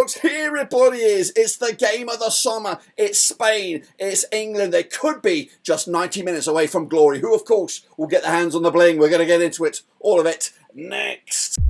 folks, here it bloody is. It's the game of the summer. It's Spain. It's England. They could be just 90 minutes away from glory. Who, of course, will get their hands on the bling. We're going to get into it. All of it next.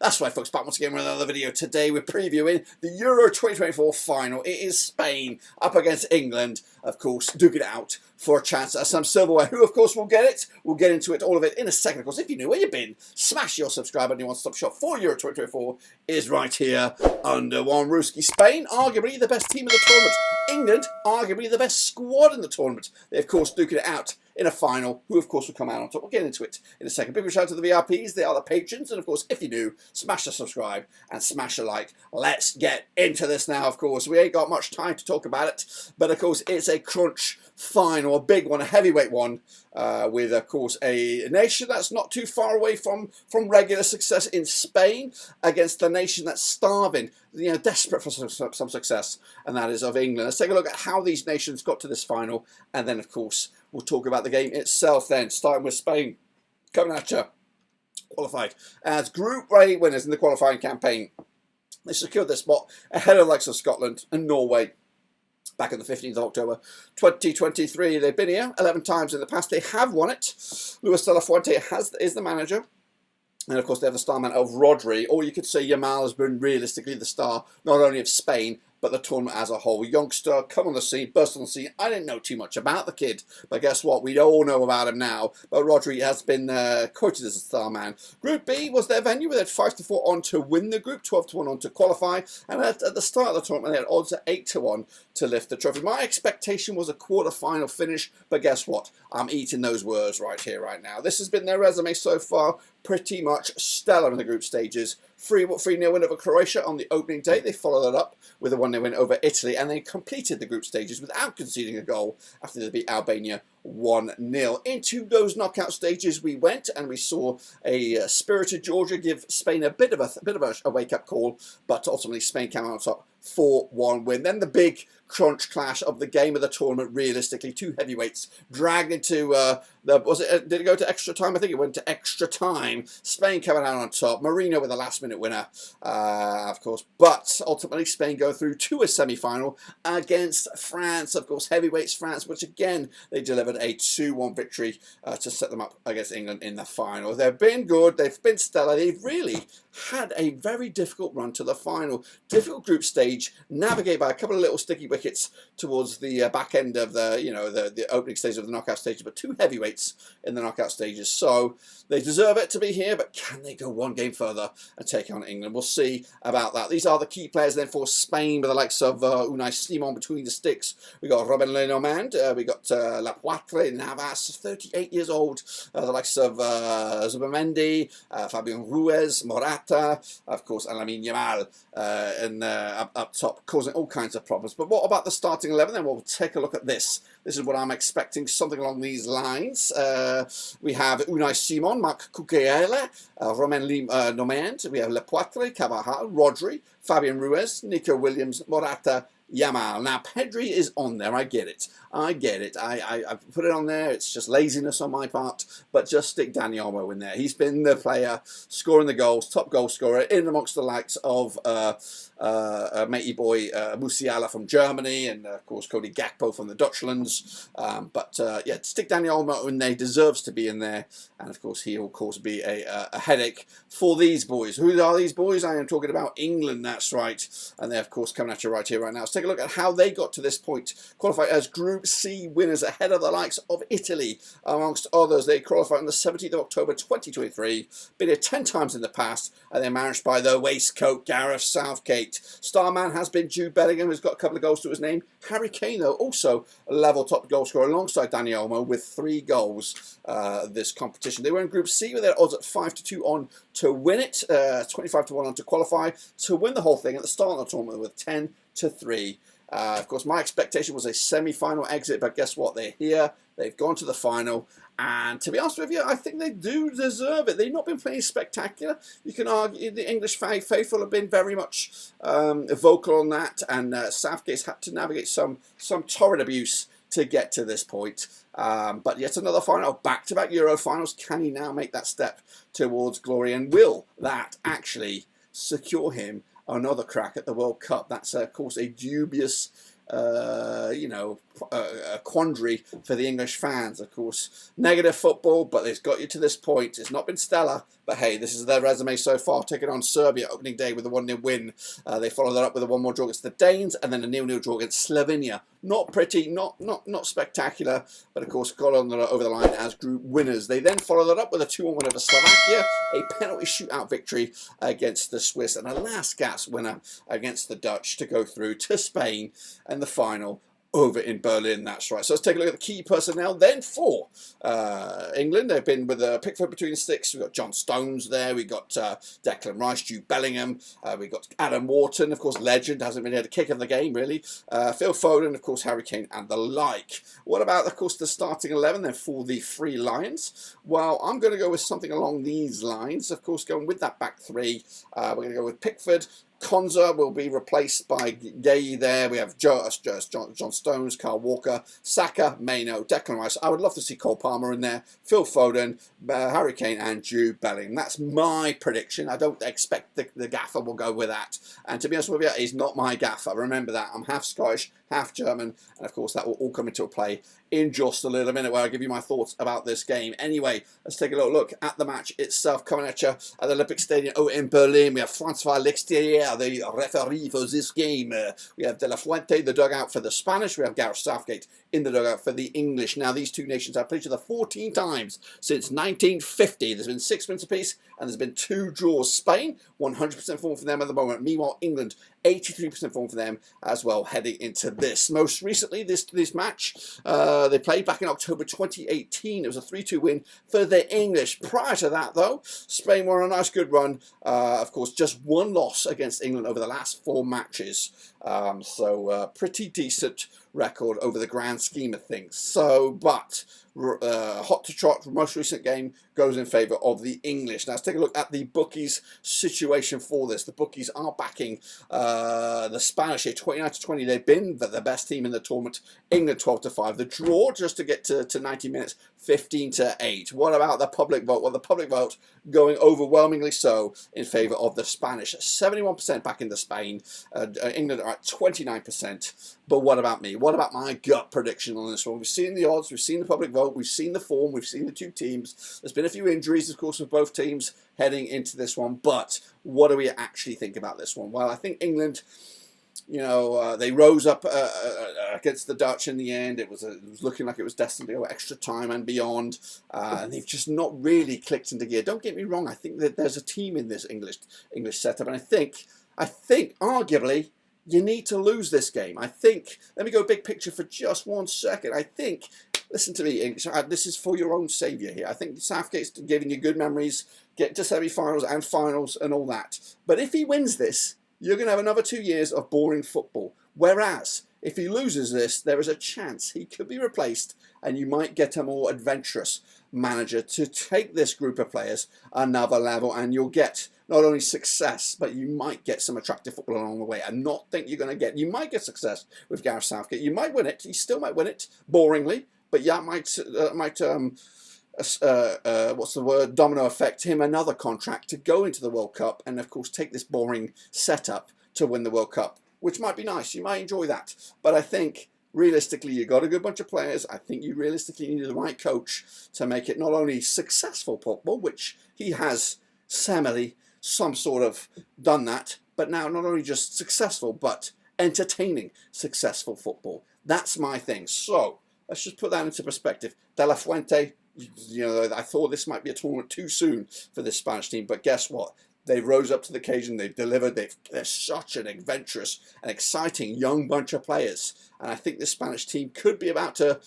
That's right, folks, back once again with another video. Today we're previewing the Euro 2024 final. It is Spain up against England, of course, duking it out for a chance at some silverware. Who, of course, will get it? We'll get into it, all of it, in a second. Of course, if you knew where you've been, smash your subscribe button. Your one-stop shop for Euro 2024 is right here under one Ruski. Spain, arguably the best team in the tournament. England, arguably the best squad in the tournament. They, of course, duking it out in a final, who of course will come out on top. We'll get into it in a second. Big shout out to the VIPs, they are the patrons, and of course, if you do, smash the subscribe and smash a like. Let's get into this now, of course. We ain't got much time to talk about it, but of course, it's a crunch final, a big one, a heavyweight one, with of course a nation that's not too far away from regular success in Spain against the nation that's starving, you know, desperate for some success, and that is of England. Let's take a look at how these nations got to this final, and then of course we'll talk about the game itself then, starting with Spain coming at you, qualified as Group A winners in the qualifying campaign. They secured their spot ahead of the likes of Scotland and Norway back on the 15th of October 2023. They've been here 11 times in the past. They have won it. Luis de la Fuente is the manager. And of course, they have the star man of Rodri. Or you could say Yamal has been realistically the star, not only of Spain, but the tournament as a whole. Youngster, come on the scene, burst on the scene. I didn't know too much about the kid, but guess what? We all know about him now. But Rodri has been quoted as a star man. Group B was their venue. They had 5-4 on to win the group, 12-1 on to qualify. And at the start of the tournament, they had odds at 8-1 to lift the trophy. My expectation was a quarter-final finish, but guess what? I'm eating those words right here, right now. This has been their resume so far. Pretty much stellar in the group stages. 3-0 win over Croatia on the opening day. They followed that up with a 1-0 win over Italy, and they completed the group stages without conceding a goal after they beat Albania 1-0. Into those knockout stages we went, and we saw a spirited Georgia give Spain a bit of a wake-up call, but ultimately Spain came out on top 4-1 win. Then the big crunch clash of the game of the tournament, realistically, two heavyweights dragged into did it go to extra time? I think it went to extra time. Spain coming out on top. Marino with a last-minute winner, of course, but ultimately Spain go through to a semi-final against France, of course, heavyweights France, which again they delivered a 2-1 victory to set them up against England in the final. They've been good. They've been stellar. They've really had a very difficult run to the final. Difficult group stage, navigated by a couple of little sticky wickets towards the back end of the opening stage of the knockout stages, but two heavyweights in the knockout stages. So they deserve it to be here, but can they go one game further and take on England? We'll see about that. These are the key players then for Spain, with the likes of Unai Simon between the sticks. We got Robin Lenormand, we got La Poitre, Navas, 38 years old, the likes of Zubimendi, Fabian Ruiz, Morata, of course, and Lamine Yamal up top, causing all kinds of problems. But what about the starting 11 then? Well, we'll take a look at this. This is what I'm expecting, something along these lines. We have Unai Simon, Marc Cucurella, Romain Normand, we have Le Poitre, Carvajal, Rodri, Fabian Ruiz, Nico Williams, Morata, Yamal. Now, Pedri is on there. I get it. I put it on there. It's just laziness on my part, but just stick Dani Olmo in there. He's been the player scoring the goals, top goal scorer, in amongst the likes of matey boy Musiala from Germany, and of course Cody Gakpo from the Dutchlands. Yeah, stick Dani Olmo in there. He deserves to be in there, and of course he will, of course, be a headache for these boys. Who are these boys? I am talking about England. That's right, and they're of course coming at you right here, right now. Let's take a look at how they got to this point. Qualified as Group C winners ahead of the likes of Italy, amongst others. They qualified on the 17th of October 2023. Been here 10 times in the past, and they're managed by the waistcoat Gareth Southgate. Star man has been Jude Bellingham, who's got a couple of goals to his name. Harry Kane, though, also a level top goal scorer alongside Dani Olmo with 3 goals this competition. They were in Group C with their odds at 5-2 on to win it, 25-1 on to qualify, to win the whole thing at the start of the tournament with 10-3. Of course, my expectation was a semi-final exit, but guess what? They're here. They've gone to the final. And to be honest with you, I think they do deserve it. They've not been playing spectacular. You can argue the English faithful have been very much vocal on that. And Southgate's had to navigate some torrid abuse to get to this point. But yet another final, back-to-back Euro finals. Can he now make that step towards glory? And will that actually secure him another crack at the World Cup? That's, of course, a dubious a quandary for the English fans. Of course, negative football, but it's got you to this point. It's not been stellar, but hey, this is their resume so far. Taking on Serbia opening day with a 1-0 win. They followed that up with a 1-1 draw against the Danes, and then a 0-0 draw against Slovenia. Not pretty, not spectacular, but of course got on over the line as group winners. They then followed that up with a 2-1 win over Slovakia, a penalty shootout victory against the Swiss, and a last gasp winner against the Dutch to go through to Spain and the final over in Berlin. That's right. So let's take a look at the key personnel then for England. They've been with Pickford between the sticks. We've got John Stones there. We've got Declan Rice, Jude Bellingham. We've got Adam Wharton, of course, legend. Hasn't really had a kick in the game, really. Phil Foden, of course, Harry Kane and the like. What about, of course, the starting 11 then for the Three Lions? Well, I'm going to go with something along these lines. Of course, going with that back three. We're going to go with Pickford. Konza will be replaced by Gay there. We have John Stones, Kyle Walker, Saka, Maino, Declan Rice. I would love to see Cole Palmer in there, Phil Foden, Harry Kane and Jude Bellingham. That's my prediction. I don't expect the gaffer will go with that. And to be honest with you, he's not my gaffer. Remember that. I'm half Scottish, half German. And of course, that will all come into play in just a little minute where I'll give you my thoughts about this game. Anyway, let's take a look at the match itself. Coming at you at the Olympic Stadium in Berlin. We have Francois L'Exterieur, the referee for this game. We have De La Fuente, the dugout for the Spanish. We have Gareth Southgate in the dugout for the English. Now, these two nations have played each other 14 times since 1950. There's been 6 wins apiece and there's been 2 draws. Spain, 100% form for them at the moment. Meanwhile, England, 83% form for them as well heading into this. Most recently, this match, they played back in October 2018. It was a 3-2 win for the English. Prior to that, though, Spain were on a nice good run. Of course, just 1 loss against England over the last 4 matches. So pretty decent record over the grand scheme of things. So, but hot to trot, most recent game goes in favour of the English. Now let's take a look at the bookies situation for this. The bookies are backing the Spanish here 29-20. They've been the best team in the tournament. England 12-5. The draw just to get to 90 minutes 15-8. What about the public vote? Well, the public vote going overwhelmingly so in favour of the Spanish. 71% back into Spain. England are at 29%. But what about me? What about my gut prediction on this one? We've seen the odds, we've seen the public vote, we've seen the form, we've seen the two teams. There's been a few injuries, of course, with both teams heading into this one. But what do we actually think about this one? Well, I think England, they rose up against the Dutch in the end. It was looking like it was destined to go extra time and beyond. And they've just not really clicked into gear. Don't get me wrong. I think that there's a team in this English setup. And I think arguably, you need to lose this game. I think, let me go big picture for just 1 second. I think, listen to me, English, this is for your own saviour here. I think Southgate's giving you good memories, get to semi-finals and finals and all that. But if he wins this, you're going to have another 2 years of boring football. Whereas, if he loses this, there is a chance he could be replaced and you might get a more adventurous manager to take this group of players another level, and you'll get not only success, but you might get some attractive football along the way. And not think you're going to get, you might get success with Gareth Southgate. You might win it. You still might win it boringly, but yeah, what's the word? Domino effect him another contract to go into the World Cup and of course take this boring setup to win the World Cup, which might be nice. You might enjoy that. But I think realistically, you got a good bunch of players. I think you realistically need the right coach to make it not only successful football, which he has some sort of done that, but now not only just successful, but entertaining successful football. That's my thing. So let's just put that into perspective. De La Fuente, I thought this might be a tournament too soon for this Spanish team, but guess what? They rose up to the occasion. They've delivered. They're such an adventurous and exciting young bunch of players. And I think this Spanish team could be about to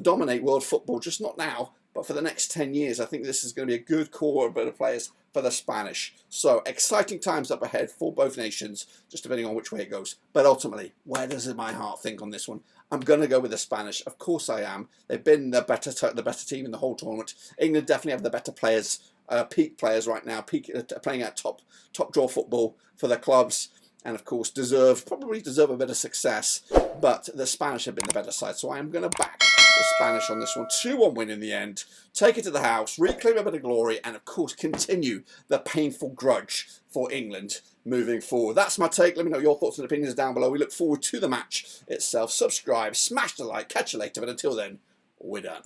dominate world football, just not now, but for the next 10 years. I think this is going to be a good core of players for the Spanish. So exciting times up ahead for both nations, just depending on which way it goes. But ultimately, where does my heart think on this one? I'm going to go with the Spanish. Of course I am. They've been the better team in the whole tournament. England definitely have the better players, peak players right now, playing at top draw football for their clubs. and of course probably deserve a bit of success, but the Spanish have been the better side, so I am going to back the Spanish on this one. 2-1 win in the end, take it to the house, reclaim a bit of glory, and of course continue the painful grudge for England moving forward. That's my take. Let me know your thoughts and opinions down below. We look forward to the match itself. Subscribe, smash the like, catch you later, but until then, we're done.